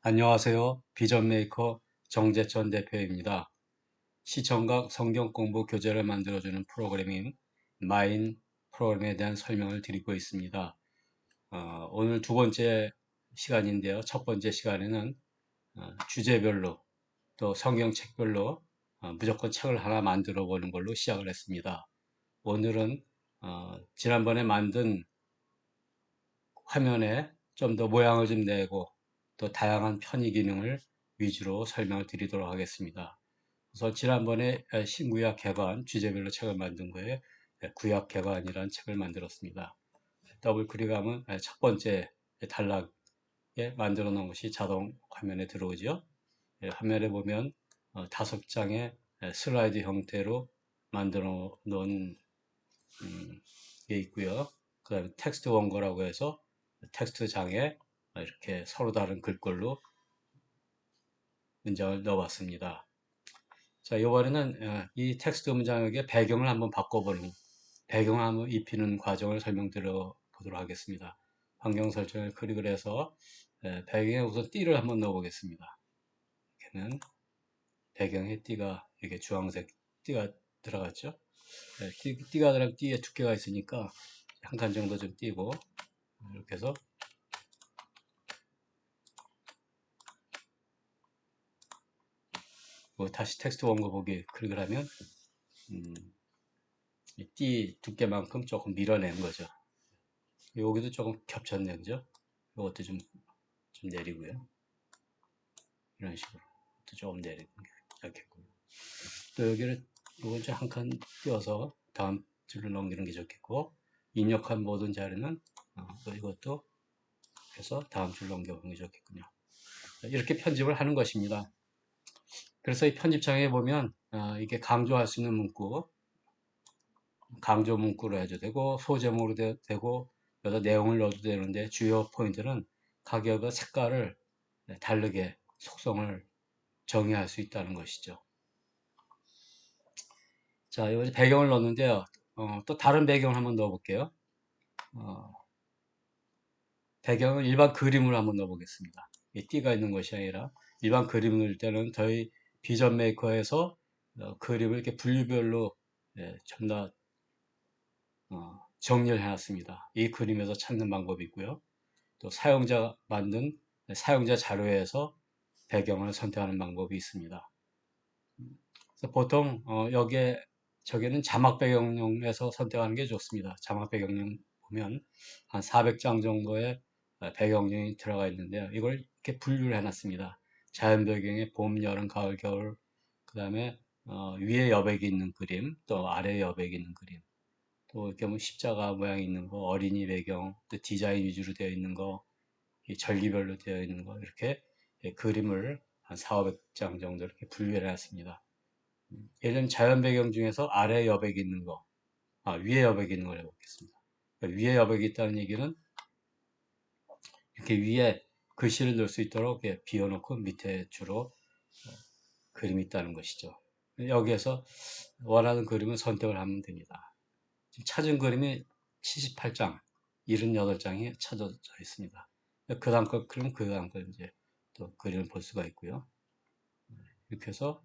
안녕하세요. 비전 메이커 정재천 대표입니다. 시청각 성경 공부 교재를 만들어주는 프로그램인 마인 프로그램에 대한 설명을 드리고 있습니다. 오늘 두 번째 시간인데요. 첫 번째 시간에는 주제별로 또 성경책별로 무조건 책을 하나 만들어 보는 걸로 시작을 했습니다. 오늘은 지난번에 만든 화면에 좀 더 모양을 좀 내고 또 다양한 편의 기능을 위주로 설명을 드리도록 하겠습니다. 그래서 지난번에 신구약 개관 주제별로 책을 만든 거에 구약 개관이라는 책을 만들었습니다. 더블 클릭하면 첫 번째 단락에 만들어 놓은 것이 자동 화면에 들어오죠. 화면에 보면 5장의 슬라이드 형태로 만들어 놓은 게 있고요. 그 다음에 텍스트 원고라고 해서 텍스트 장에 이렇게 서로 다른 글꼴로 문장을 넣어봤습니다. 자, 이번에는 이 텍스트 문장에게 배경을 한번 바꿔보는, 배경을 한번 입히는 과정을 설명드려 보도록 하겠습니다. 환경 설정을 클릭을 해서 배경에 우선 띠를 한번 넣어보겠습니다. 이렇게는 배경에 띠가, 이게 주황색 띠가 들어갔죠. 띠가 들어가면 띠에 두께가 있으니까 한 칸 정도 좀 띄고 이렇게 해서 다시 텍스트 원고 보기 클릭을 하면 이 띠 두께만큼 조금 밀어낸 거죠. 여기도 조금 겹쳤네, 그죠? 이것도 좀 내리고요. 이런 식으로 또 조금 내리고 좋겠고요. 또 여기를 이건 좀 한 칸 띄워서 다음 줄로 넘기는 게 좋겠고, 입력한 모든 자료는 또 이것도 해서 다음 줄 넘겨보는 게 좋겠군요. 이렇게 편집을 하는 것입니다. 그래서 이 편집창에 보면 이게 강조할 수 있는 문구, 강조 문구로 해도 되고 소제목으로 되고 여기다 내용을 넣어도 되는데 주요 포인트는 가격의 색깔을 다르게 속성을 정의할 수 있다는 것이죠. 자, 여기 배경을 넣었는데요. 또 다른 배경을 한번 넣어 볼게요. 배경을 일반 그림으로 한번 넣어 보겠습니다. 이 띠가 있는 것이 아니라 일반 그림을 넣을 때는 저희 비전 메이커에서 그림을 이렇게 분류별로 전부 다 정리를 해놨습니다. 이 그림에서 찾는 방법이 있고요. 또 사용자가 만든 사용자 자료에서 배경을 선택하는 방법이 있습니다. 그래서 보통 여기에 저기는 자막 배경용에서 선택하는 게 좋습니다. 자막 배경용 보면 한 400장 정도의 배경용이 들어가 있는데요. 이걸 이렇게 분류를 해놨습니다. 자연 배경에 봄, 여름, 가을, 겨울, 그 다음에 위에 여백이 있는 그림, 또 아래 여백이 있는 그림, 또 이렇게 뭐 십자가 모양이 있는 거, 어린이 배경, 또 디자인 위주로 되어 있는 거, 절기별로 되어 있는 거, 이렇게 그림을 한 4, 500장 정도 이렇게 분류해 놨습니다. 예를 들면 자연 배경 중에서 아래 여백이 있는 거, 위에 여백이 있는 걸 해보겠습니다. 그러니까 위에 여백이 있다는 얘기는 이렇게 위에 글씨를 넣을 수 있도록 이렇게 비워놓고 밑에 주로 그림이 있다는 것이죠. 여기에서 원하는 그림을 선택을 하면 됩니다. 지금 찾은 그림이 78장, 78장이 찾아져 있습니다. 그 다음 거, 그럼 그 다음 거 이제 또 그림을 볼 수가 있고요. 이렇게 해서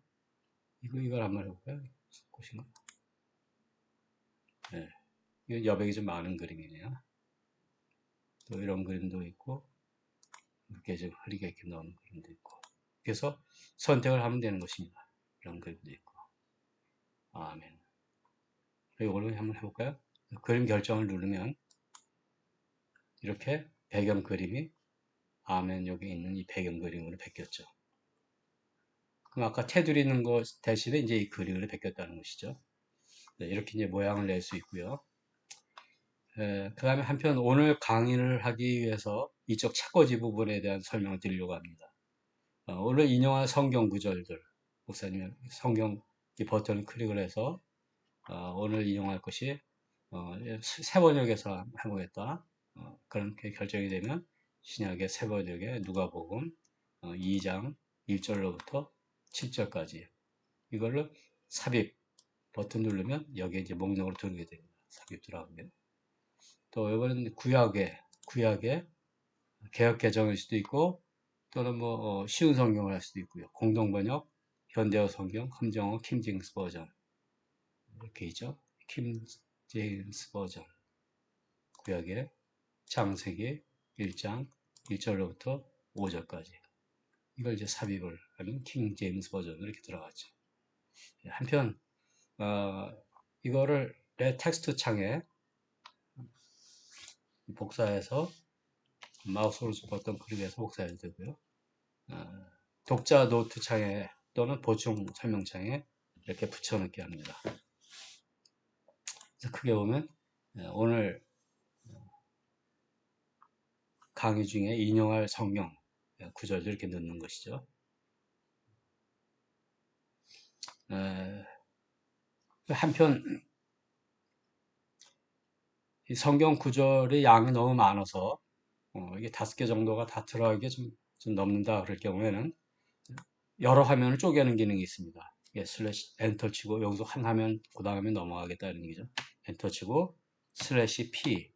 이걸 한번 해볼까요? 꽃인가? 네. 이건 여백이 좀 많은 그림이네요. 또 이런 그림도 있고, 이렇게 좀 흐리게 이렇게 넣은 그림도 있고. 그래서 선택을 하면 되는 것입니다. 이런 그림도 있고. 아멘. 이걸로 한번 해볼까요? 그림 결정을 누르면 이렇게 배경 그림이 아멘 여기 있는 이 배경 그림으로 바뀌었죠. 그럼 아까 테두리 있는 것 대신에 이제 이 그림으로 바뀌었다는 것이죠. 네, 이렇게 이제 모양을 낼 수 있고요. 그 다음에 한편 오늘 강의를 하기 위해서 이쪽 책꽂이 부분에 대한 설명을 드리려고 합니다. 오늘 인용한 성경 구절들, 목사님 성경 이 버튼을 클릭을 해서 오늘 인용할 것이 새 번역에서 해보겠다. 그렇게 결정이 되면 신약의 새 번역의 누가복음 2장 1절로부터 7절까지 이걸로 삽입 버튼 누르면 여기에 이제 목록으로 들어오게 됩니다. 삽입 들어가면 또 이번엔 구약의 개혁 개정일 수도 있고 또는 뭐 쉬운 성경을 할 수도 있고요. 공동번역, 현대어 성경, 함정어, 킹제임스 버전 이렇게 있죠. 킹제임스 버전 구약의 창세기 1장 1절로부터 5절까지 이걸 이제 삽입을 하는 킹제임스 버전으로 이렇게 들어갔죠. 한편 이거를 내 텍스트 창에 복사해서 마우스 오른쪽 버튼 클릭해서 복사해도 되고요. 독자 노트 창에 또는 보충 설명창에 이렇게 붙여넣기 합니다. 그래서 크게 보면 오늘 강의 중에 인용할 성경 구절도 이렇게 넣는 것이죠. 한편 이 성경 구절의 양이 너무 많아서 이게 5개 정도가 다 들어가기에 좀 넘는다 그럴 경우에는 여러 화면을 쪼개는 기능이 있습니다. 슬래시 엔터 치고 여기서 한 화면 그 다음에 넘어가겠다 이런 얘기죠. 엔터 치고 슬래시 P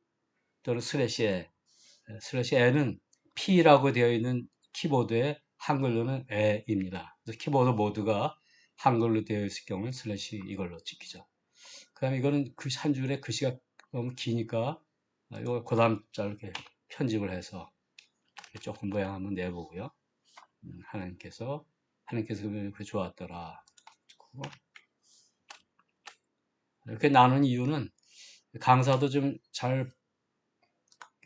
또는 슬래시 E 슬래시 N은 P라고 되어 있는 키보드의 한글로는 에입니다. 그래서 키보드 모드가 한글로 되어 있을 경우는 슬래시 이걸로 찍히죠. 그 다음에 이거는 한 줄에 글씨가 너무 기니까 이거 그 다음 자 이렇게 편집을 해서 조금 모양 한번 내보고요. 하나님께서 그 좋았더라. 이렇게 나눈 이유는 강사도 좀 잘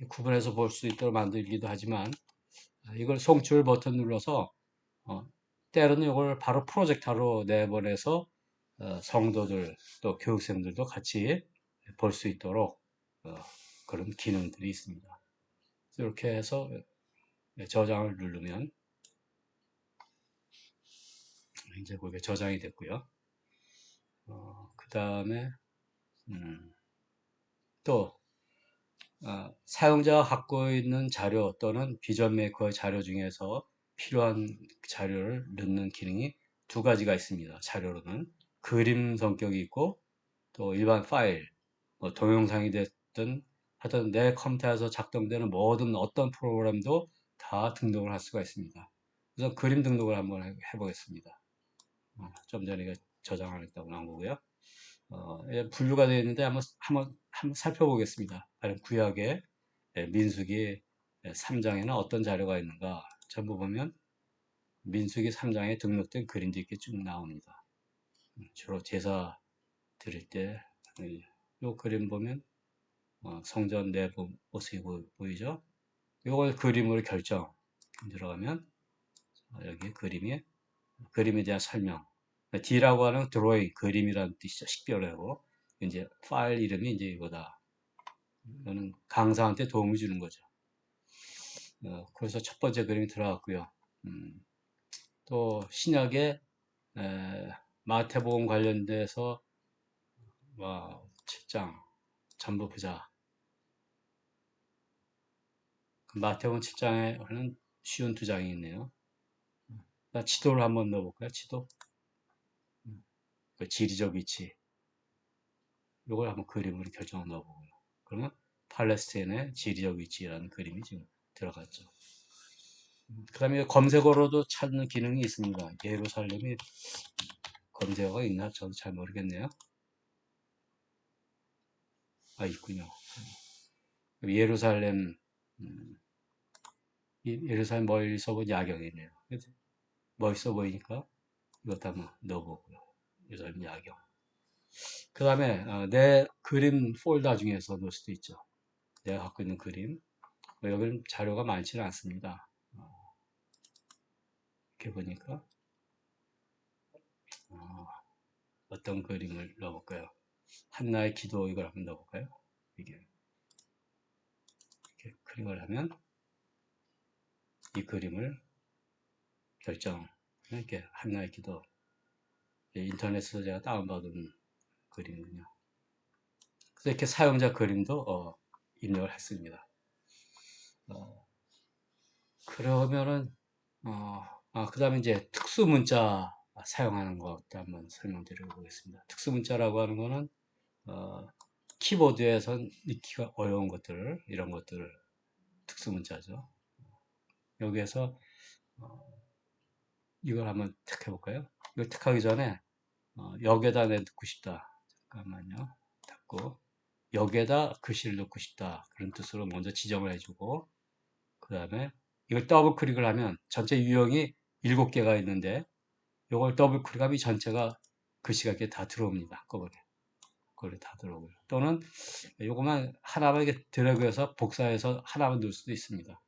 구분해서 볼 수 있도록 만들기도 하지만 이걸 송출 버튼 눌러서 때로는 이걸 바로 프로젝터로 내보내서 성도들 또 교육생들도 같이 볼 수 있도록 그런 기능들이 있습니다. 이렇게 해서 저장을 누르면 이제 그게 저장이 됐고요. 그 다음에 또 사용자가 갖고 있는 자료 또는 비전 메이커의 자료 중에서 필요한 자료를 넣는 기능이 2가지가 있습니다. 자료로는 그림 성격이 있고 또 일반 파일, 뭐 동영상이 됐든 하여튼 내 컴퓨터에서 작동되는 모든 어떤 프로그램도 다 등록을 할 수가 있습니다. 그래서 그림 등록을 한번 해보겠습니다. 좀 전에 저장을 했다고 나온 거고요. 분류가 되어 있는데 한번 살펴보겠습니다. 구약의 민수기 3장에는 어떤 자료가 있는가 전부 보면 민수기 3장에 등록된 그림도 이렇게 쭉 나옵니다. 주로 제사 드릴 때 이 그림 보면 성전 내부 모습이 보이죠? 이걸 그림으로 결정 들어가면 여기 그림에 대한 설명 D라고 하는 드로잉 그림이라는 뜻이죠. 식별하고 이제 파일 이름이 이제 이거다. 이거는 강사한테 도움을 주는 거죠. 그래서 첫 번째 그림이 들어갔고요. 또 신약의 마태복음 관련돼서 7장 전부 보자. 마태복음 7장에는 쉬운 2장이 있네요. 지도를 한번 넣어볼까요? 지도. 지리적 위치. 이걸 한번 그림으로 결정을 넣어보고요. 그러면 팔레스타인의 지리적 위치라는 그림이 지금 들어갔죠. 그 다음에 검색어로도 찾는 기능이 있습니다. 예루살렘이 검색어가 있나? 저도 잘 모르겠네요. 있군요. 예루살렘, 예루살렘 멀리서 본 야경이네요. 멋있어 보이니까 이것도 한번 넣어보고요. 예루살렘 야경. 그 다음에 내 그림 폴더 중에서 넣을 수도 있죠. 내가 갖고 있는 그림. 여기는 자료가 많지는 않습니다. 이렇게 보니까 어떤 그림을 넣어볼까요? 한나의 기도 이걸 한번 넣어볼까요? 이렇게 클릭을 하면 이 그림을 결정. 이렇게 한나의 기도 인터넷에서 제가 다운받은 그림이군요. 그래서 이렇게 사용자 그림도 입력을 했습니다. 그러면은 그 다음에 이제 특수 문자 사용하는 것도 한번 설명드려 보겠습니다. 특수 문자라고 하는 거는 키보드에선 넣기가 어려운 것들 이런 것들을 특수 문자죠. 여기에서 이걸 한번 택해볼까요? 이걸 택하기 전에 여기에다 넣고 싶다. 잠깐만요. 닫고 여기에다 글씨를 넣고 싶다. 그런 뜻으로 먼저 지정을 해주고 그 다음에 이걸 더블 클릭을 하면 전체 유형이 7개가 있는데 이걸 더블 클릭하면 이 전체가 글씨가 이렇게 다 들어옵니다. 한꺼번에. 그걸 다 들어오고요. 또는 요것만 하나만 이렇게 드래그해서 복사해서 하나만 넣을 수도 있습니다.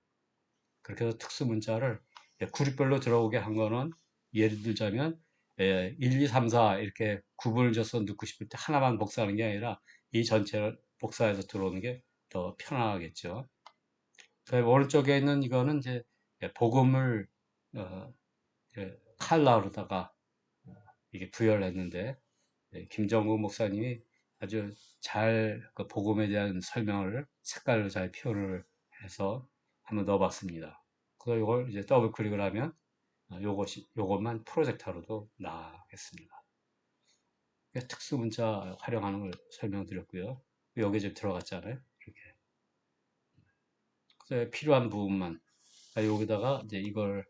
그렇게 해서 특수 문자를 그룹별로 들어오게 한 거는 예를 들자면 1, 2, 3, 4 이렇게 구분을 줘서 넣고 싶을 때 하나만 복사하는 게 아니라 이 전체를 복사해서 들어오는 게 더 편하겠죠. 오른쪽에 있는 이거는 이제 복음을 칼라로다가 이게 부여를 했는데 김정우 목사님이 아주 잘 그 복음에 대한 설명을 색깔로 잘 표현을 해서 한번 넣어봤습니다. 그래서 이걸 이제 더블 클릭을 하면 요것만 프로젝터로도 나가겠습니다. 특수 문자 활용하는 걸 설명드렸고요. 여기 지금 들어갔잖아요. 이렇게. 그래서 필요한 부분만 여기다가 이제 이걸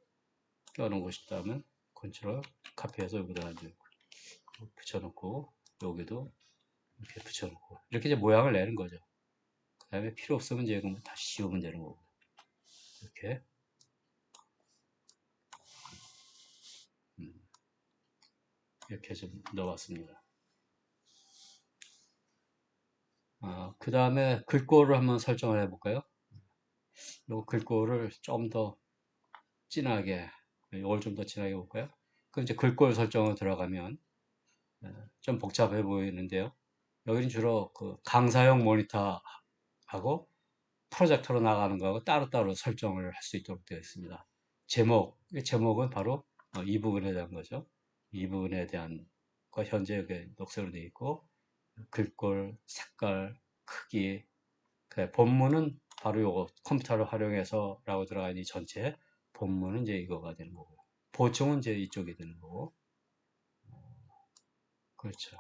껴놓고 싶다면 컨트롤 카피해서 여기다가 이제 붙여놓고 여기도 이렇게 붙여놓고 이렇게 이제 모양을 내는 거죠. 그 다음에 필요 없으면 이제 이거 다시 지우면 되는 거고 이렇게 이렇게 좀 넣어봤습니다. 그 다음에 글꼴을 한번 설정을 해볼까요? 요 글꼴을 좀 더 진하게 이걸 좀 더 진하게 볼까요? 그럼 이제 글꼴 설정을 들어가면 좀 복잡해 보이는데요. 여기는 주로 그 강사용 모니터하고 프로젝터로 나가는 거하고 따로따로 설정을 할 수 있도록 되어 있습니다. 제목은 바로 이 부분에 대한 거죠. 이 부분에 대한 거 현재 여기 녹색으로 되어 있고 글꼴, 색깔, 크기, 본문은 바로 요거 컴퓨터를 활용해서 라고 들어가 있는 이 전체 본문은 이제 이거가 되는 거고 보충은 이제 이쪽이 되는 거고 그렇죠.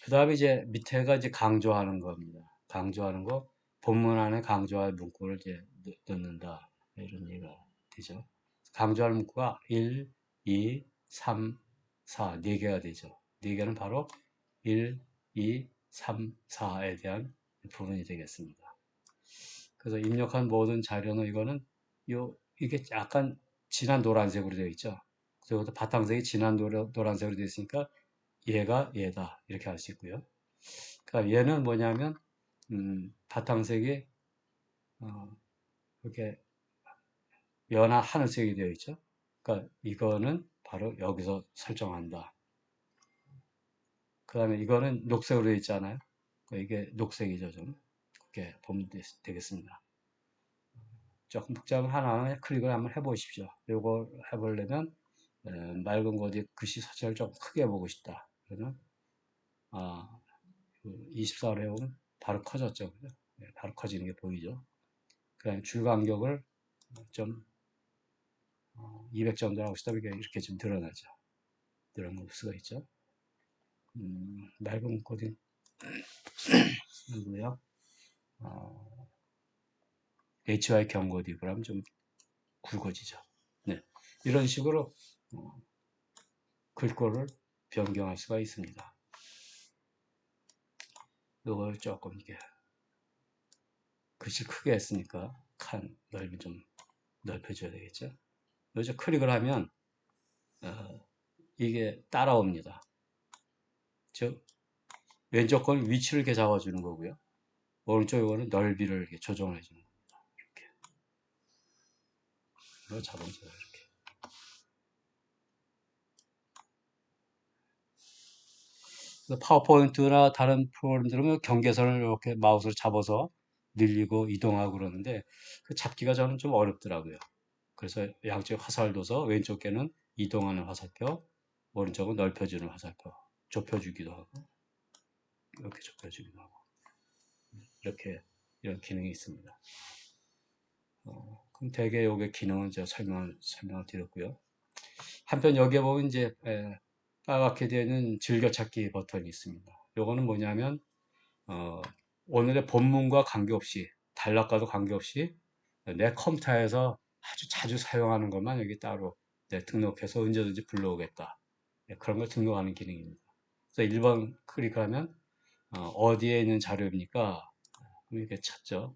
그 다음에 이제 밑에가 이제 강조하는 겁니다. 강조하는 거, 본문 안에 강조할 문구를 이제 넣는다. 이런 얘기가 되죠. 강조할 문구가 1, 2, 3, 4, 4개가 되죠. 4개는 바로 1, 2, 3, 4에 대한 부분이 되겠습니다. 그래서 입력한 모든 자료는 이거는 이게 약간 진한 노란색으로 되어 있죠. 그리고 바탕색이 진한 노란색으로 되어 있으니까 얘가 얘다 이렇게 할 수 있고요. 그러니까 얘는 뭐냐면 바탕색이 이렇게 연한 하늘색이 되어 있죠. 그러니까 이거는 바로 여기서 설정한다. 그 다음에 이거는 녹색으로 되어 있잖아요. 그러니까 이게 녹색이죠. 좀 그렇게 보면 되겠습니다. 조금 복잡한 하나 클릭을 한번 해보십시오. 이걸 해보려면 맑은 곳에 글씨 서체를 좀 크게 보고 싶다. 그러면 24로 해보면 바로 커졌죠. 그죠? 네, 바로 커지는 게 보이죠. 그다음에 줄 간격을 좀 200 정도 하고 싶다. 이렇게 좀 드러나죠. 드러날 수가 있죠. 맑은 코딩 이고요. HY 경고 디그라면 좀 굵어지죠. 네, 이런 식으로 글꼴을 변경할 수가 있습니다. 이걸 조금 이게 글씨 크게 했으니까 칸 넓이 좀 넓혀줘야 되겠죠. 여기서 클릭을 하면 이게 따라옵니다. 즉 왼쪽 건 위치를 이렇게 잡아주는 거고요. 오른쪽 이거는 넓이를 이렇게 조정을 해주는 겁니다. 이렇게 이거 잡으면 돼요. 이렇게. 파워포인트나 다른 프로그램들은 경계선을 이렇게 마우스를 잡아서 늘리고 이동하고 그러는데 그 잡기가 저는 좀 어렵더라고요. 그래서 양쪽 화살을 둬서 왼쪽 개는 이동하는 화살표, 오른쪽은 넓혀주는 화살표, 좁혀주기도 하고 이렇게 좁혀주기도 하고 이렇게 이런 기능이 있습니다. 그럼 대개 요게 기능은 제가 설명을 드렸고요. 한편 여기에 보면 이제 빨갛게 되는 즐겨찾기 버튼이 있습니다. 요거는 뭐냐면 오늘의 본문과 관계없이 단락과도 관계없이 내 컴퓨터에서 아주 자주 사용하는 것만 여기 따로 등록해서 언제든지 불러오겠다. 그런 걸 등록하는 기능입니다. 그래서 1번 클릭하면 어디에 있는 자료입니까? 이렇게 찾죠.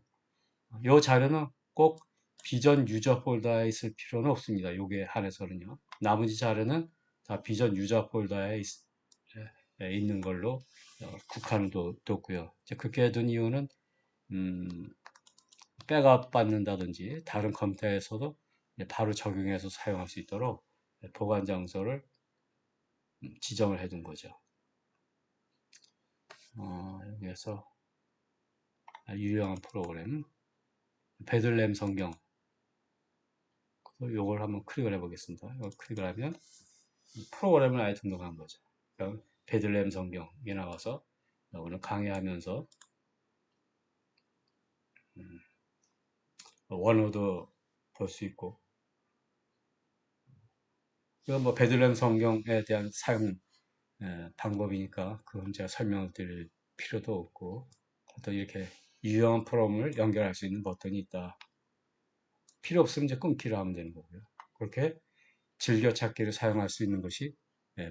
이 자료는 꼭 비전 유저 폴더에 있을 필요는 없습니다. 요게 한해서는요. 나머지 자료는 다 비전 유저 폴더에 있는 걸로 국한을 뒀고요. 그렇게 둔 이유는 백업 받는다든지 다른 컴퓨터에서도 바로 적용해서 사용할 수 있도록 보관 장소를 지정을 해둔 거죠. 여기에서 유용한 프로그램 베들렘 성경 요걸 한번 클릭을 해 보겠습니다. 이걸 클릭을 하면 프로그램을 아예 등록한 거죠. 그러니까 베들렘 성경에 나와서 오늘 강의하면서 원어도 볼 수 있고 이건 뭐 베들렘 성경에 대한 사용 방법이니까 그건 제가 설명을 드릴 필요도 없고 또 이렇게 유용한 프로그램을 연결할 수 있는 버튼이 있다. 필요 없으면 이제 끊기를 하면 되는 거고요. 그렇게 즐겨찾기를 사용할 수 있는 것이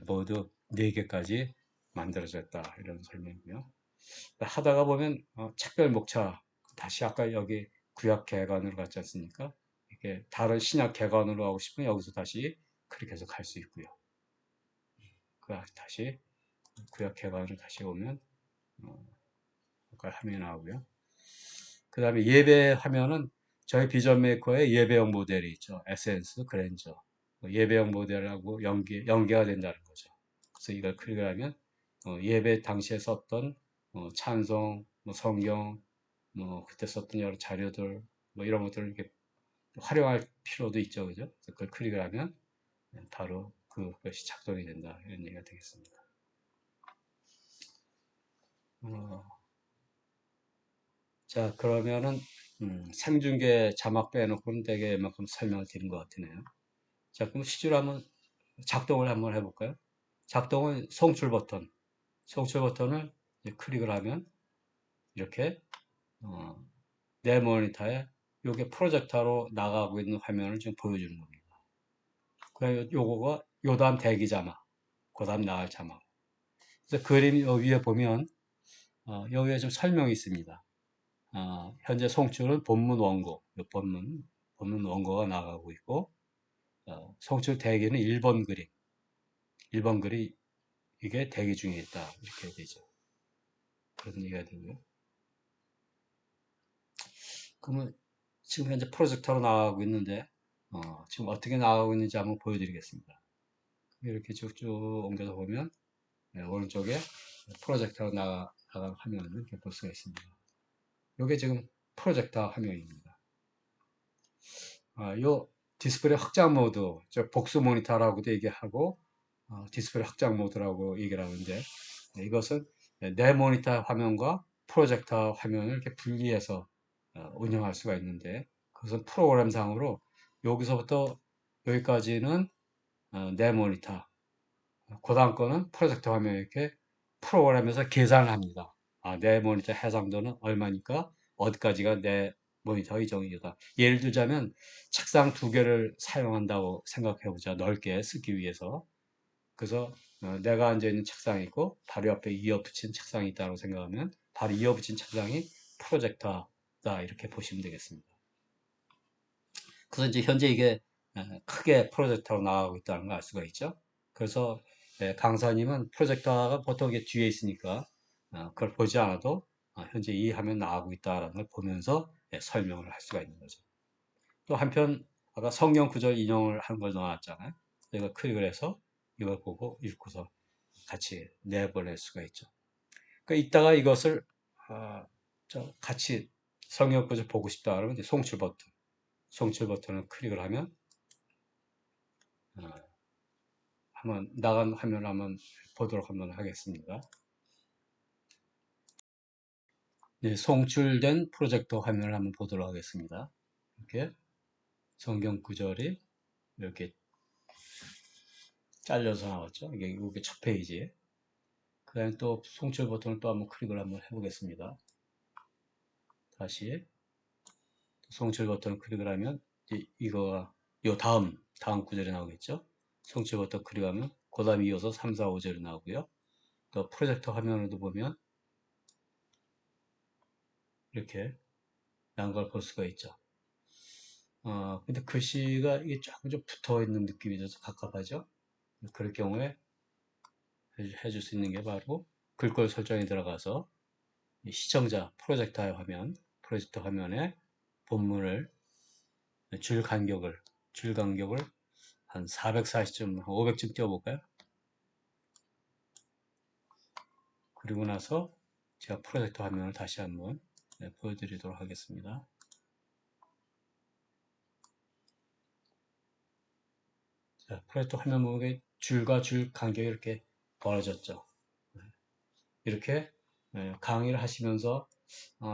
모두 4개까지 만들어졌다. 이런 설명이고요. 하다가 보면 책별 목차 다시 아까 여기 구약 개관으로 갔지 않습니까? 이렇게 다른 신약 개관으로 하고 싶으면 여기서 다시 클릭해서 갈 수 있고요. 다시 구약 개관으로 다시 오면 아까 화면이 나오고요. 그 다음에 예배 화면은 저희 비전 메이커의 예배용 모델이 있죠. 에센스, 그랜저. 예배용 모델하고 연계가 된다는 거죠. 그래서 이걸 클릭을 하면 예배 당시에 썼던 찬송, 성경, 그때 썼던 여러 자료들, 이런 것들을 이렇게 활용할 필요도 있죠. 그죠? 그걸 클릭을 하면 바로 그것이 작동이 된다. 이런 얘기가 되겠습니다. 자, 그러면은, 생중계 자막 빼놓고는 되게 이만큼 설명을 드린 것 같으네요. 자, 그럼 실제로 한번 작동을 한번 해볼까요? 작동은 송출 버튼. 송출 버튼을 클릭을 하면 이렇게 내 모니터에 이게 프로젝터로 나가고 있는 화면을 지금 보여주는 겁니다. 그래서 요거가 요 다음 대기 자막, 그 다음 나갈 자막. 그래서 그림 요 위에 보면 여기에 좀 설명이 있습니다. 현재 송출은 본문 원고, 본문 원고가 나가고 있고 송출 대기는 1번 그림, 1번 글이 이게 대기 중에 있다 이렇게 되죠. 그런 얘기가 되고요. 그러면 지금 현재 프로젝터로 나가고 있는데 지금 어떻게 나가고 있는지 한번 보여드리겠습니다. 이렇게 쭉쭉 옮겨서 보면 오른쪽에 프로젝터로 나가는 화면을 이렇게 볼 수가 있습니다. 이게 지금 프로젝터 화면입니다. 요 디스플레이 확장 모드, 저 복수 모니터라고도 얘기하고 디스플레이 확장 모드라고 얘기를 하는데 이것은 내 모니터 화면과 프로젝터 화면을 이렇게 분리해서 운영할 수가 있는데 그것은 프로그램상으로 여기서부터 여기까지는 내 모니터, 그 다음 거는 프로젝터 화면 이렇게 프로그램에서 계산을 합니다. 내 모니터 해상도는 얼마니까 어디까지가 내 모니터 이 정도다. 예를 들자면 책상 2개를 사용한다고 생각해 보자. 넓게 쓰기 위해서. 그래서 내가 앉아있는 책상이 있고 바로 옆에 이어붙인 책상이 있다고 생각하면 바로 이어붙인 책상이 프로젝터다 이렇게 보시면 되겠습니다. 그래서 이제 현재 이게 크게 프로젝터로 나가고 있다는 걸 알 수가 있죠. 그래서 강사님은 프로젝터가 보통 이게 뒤에 있으니까 그걸 보지 않아도 현재 이 화면 나가고 있다는 걸 보면서 설명을 할 수가 있는 거죠. 또 한편 아까 성경 구절 인용을 한 걸 넣어놨잖아요. 이걸 클릭을 해서 이걸 보고 읽고서 같이 내보낼 수가 있죠. 그러니까 이따가 이것을 같이 성경 구절 보고 싶다 그러면 이제 송출 버튼을 클릭을 하면 한번 나간 화면을 한번 보도록 한번 하겠습니다. 네, 송출된 프로젝터 화면을 한번 보도록 하겠습니다. 이렇게 성경 구절이 이렇게 잘려서 나왔죠. 이게 첫 페이지에. 그 다음에 또 송출 버튼을 또 한번 클릭을 한번 해보겠습니다. 다시 송출 버튼을 클릭을 하면 이거가 요 다음 구절이 나오겠죠. 송출 버튼 클릭하면 그 다음 이어서 3, 4, 5절이 나오고요. 또 프로젝터 화면으로도 보면 이렇게 나온 걸 볼 수가 있죠. 근데 글씨가 이게 조금 좀 붙어 있는 느낌이 들어서 갑갑하죠. 그럴 경우에 해줄 수 있는 게 바로 글꼴 설정에 들어가서 시청자 프로젝터 화면에 본문을 줄 간격을 한 440점, 500점 띄워볼까요? 그리고 나서 제가 프로젝터 화면을 다시 한번 보여드리도록 하겠습니다. 자, 프로젝터 화면 보면 줄과 줄 간격이 이렇게 벌어졌죠. 이렇게 강의를 하시면서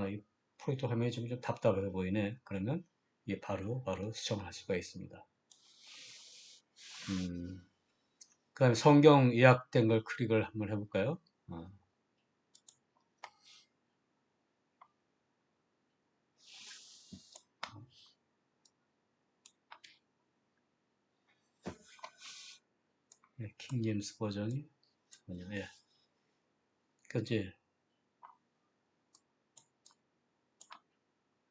이 프로젝터 화면이 좀 답답해 보이네. 그러면 이게 바로 수정을 할 수가 있습니다. 그 다음에 성경 예약된 걸 클릭을 한번 해볼까요? 킹제임스 버전이 잠깐만요. 예. 그지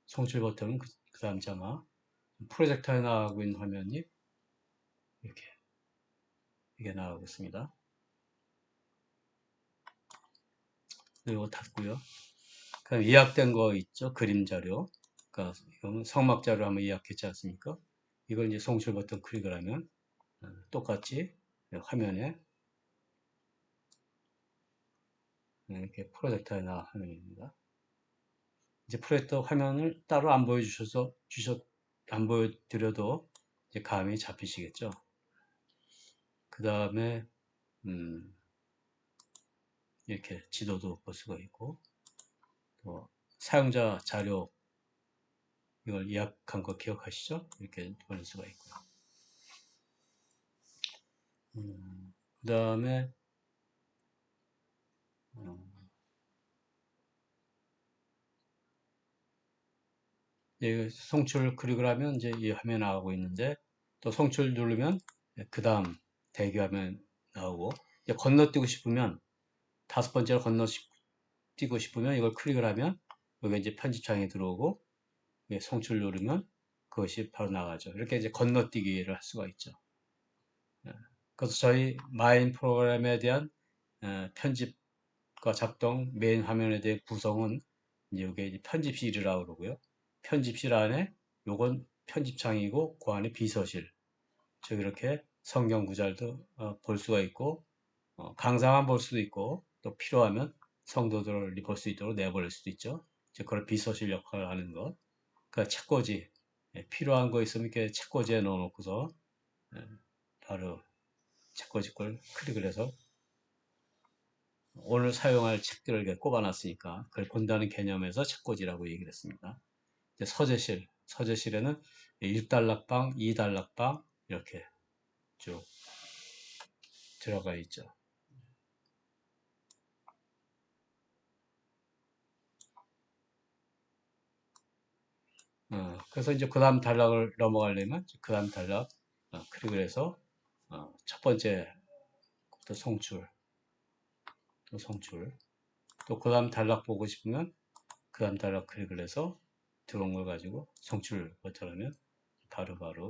송출 버튼은 그 다음 자막 프로젝터에 나가고 있는 화면이 이렇게 이게 나가고 있습니다. 이거 닫고요. 그다음 예약된 거 있죠? 그림 자료. 그러니까 이거는 성막 자료 한번 예약했지 않습니까? 이걸 이제 송출 버튼 클릭을 하면 똑같이 화면에 이렇게 프로젝터에 나와 화면입니다. 이제 프로젝터 화면을 따로 안 안 보여드려도 이제 감이 잡히시겠죠. 그 다음에 이렇게 지도도 볼 수가 있고 또 사용자 자료 이걸 예약한 거 기억하시죠? 이렇게 볼 수가 있고요. 그 다음에 송출 클릭을 하면 이제 이 화면 나오고 있는데 또 송출 누르면 그 다음 대기화면 나오고 건너뛰고 싶으면 다섯 번째로 건너뛰고 싶으면 이걸 클릭을 하면 여기 이제 편집창에 들어오고 송출 누르면 그것이 바로 나가죠. 이렇게 이제 건너뛰기를 할 수가 있죠. 그래서 저희 마인 프로그램에 대한 편집과 작동 메인 화면에 대한 구성은 이제 여기 편집실이라고 그러고요. 편집실 안에 요건 편집창이고 그 안에 비서실 즉 이렇게 성경 구절도 볼 수가 있고 강사만 볼 수도 있고 또 필요하면 성도들을 볼 수 있도록 내버릴 수도 있죠. 즉 그걸 비서실 역할을 하는 것. 그 책꽂이 필요한 거 있으면 이렇게 책꽂이에 넣어놓고서 바로 책꽂이 걸 클릭을 해서 오늘 사용할 책들을 이렇게 꼽아놨으니까 그걸 본다는 개념에서 책꽂이라고 얘기를 했습니다. 서재실에는 1단락방, 2단락방 이렇게 쭉 들어가 있죠. 그래서 이제 그 다음 단락을 넘어가려면 그 다음 단락 클릭을 해서 첫 번째 또 송출 또 그 다음 단락 보고 싶으면 그 다음 단락 클릭을 해서 들어온 걸 가지고 송출 버튼하면 바로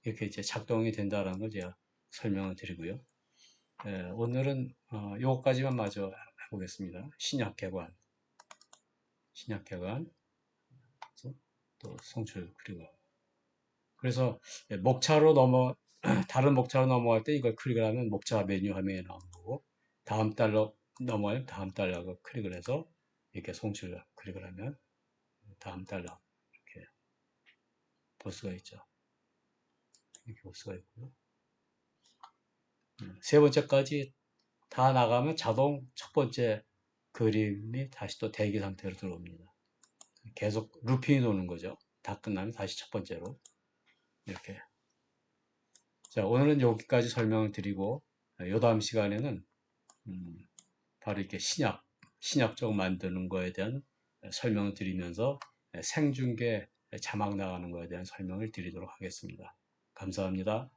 이렇게 이제 작동이 된다는 걸 제가 설명을 드리고요. 오늘은 요거까지만 마저 해보겠습니다. 신약개관 또 송출 그래서 목차로 다른 목차로 넘어갈 때 이걸 클릭을 하면 목차 메뉴 화면에 나오는 거고 다음 달러 넘어가면 다음 달러를 클릭을 해서 이렇게 송출 클릭을 하면 다음 달러 이렇게 볼 수가 있죠. 이렇게 볼 수가 있고요. 세 번째까지 다 나가면 자동 첫 번째 그림이 다시 또 대기 상태로 들어옵니다. 계속 루핀이 도는 거죠. 다 끝나면 다시 첫 번째로 이렇게. 자, 오늘은 여기까지 설명을 드리고 요 다음 시간에는 바로 이렇게 신약적 만드는 거에 대한 설명을 드리면서 생중계 자막 나가는 거에 대한 설명을 드리도록 하겠습니다. 감사합니다.